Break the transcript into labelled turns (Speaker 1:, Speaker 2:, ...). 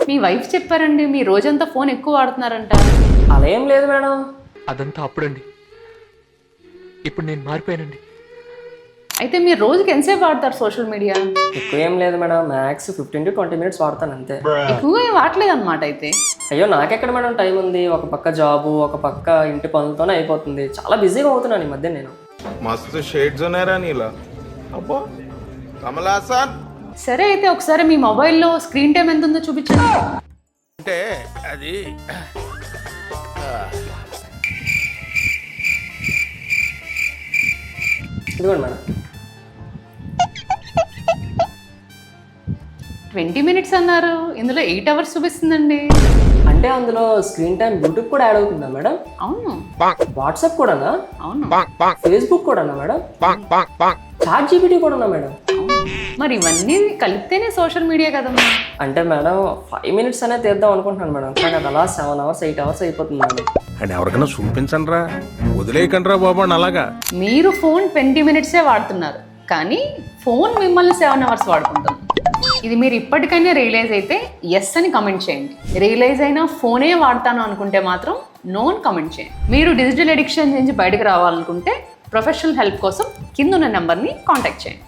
Speaker 1: మీ wife చెప్పారండి మీ రోజంతా phone ఎక్కువ వాడుతున్నారంట.
Speaker 2: అలా ఏం లేదు మేడం.
Speaker 3: అదంతా అప్పుడండి. ఇప్పుడు నేను మారిపోయానండి.
Speaker 1: అయితే మీరు రోజుకి ఎంతసేపు వాడతారు సోషల్ మీడియా?
Speaker 2: ఎక్కువ ఏం లేదు మేడం, మ్యాక్స్ 15 to 20 minutes వాడతాను అంతే.
Speaker 1: ఎక్కువగా ఏం వాడలేదు అనమాట అయితే.
Speaker 2: అయ్యో నాకెక్కడ మేడం టైం ఉంది, ఒక పక్క జాబు ఒక పక్క ఇంటి పనులతోనే అయిపోతుంది. చాలా బిజీగా అవుతున్నాను ఈ మధ్య నేను.
Speaker 4: మస్తు షేడ్స్ ఉన్నాయరా నీలా. అబ్బో కమలాసన్.
Speaker 1: సరే అయితే ఒకసారి మీ మొబైల్లో స్క్రీన్ టైం ఎంత ఉందో చూపించండి.
Speaker 4: అంటే అది
Speaker 2: ఇదిగోండి మేడం.
Speaker 1: 20 minutes అన్నారు, ఇందులో 8 hours చూపిస్తుందండి.
Speaker 2: అంటే అందులో స్క్రీన్ టైం యూట్యూబ్ కూడా యాడ్ అవుతుందా మేడం?
Speaker 1: అవును
Speaker 2: వాట్సాప్ కూడానా?
Speaker 1: అవును
Speaker 2: ఫేస్బుక్ కూడానా మేడం? చాట్ జీపీటీ కూడానా మేడం?
Speaker 1: మరి ఇవన్నీ కలిపితేనే సోషల్ మీడియా కదమ్మా.
Speaker 2: అంటే మేడం 5 minutes అనేది తీద్దాం అనుకుంటున్నాను మేడం, కానీ అది అలా 7 hours 8 hours అయిపోతుంది మేడం.
Speaker 4: అండ్ ఎవరికైనా చూపించండి రా, వదిలేయకండి రా బాబు అని అలాగా.
Speaker 1: మీరు ఫోన్ 20 minutes వాడుతున్నారు, కానీ ఫోన్ మిమ్మల్ని 7 hours వాడుకుంటుంది. ఇది మీరు ఇప్పటికైనా రియలైజ్ అయితే ఎస్ అని కమెంట్ చేయండి. రియలైజ్ అయినా ఫోనే వాడతాను అనుకుంటే మాత్రం నో అని కమెంట్ చేయండి. మీరు డిజిటల్ అడిక్షన్ నుంచి బయటకు రావాలనుకుంటే ప్రొఫెషనల్ హెల్ప్ కోసం కింద ఉన్న నెంబర్ని కాంటాక్ట్ చేయండి.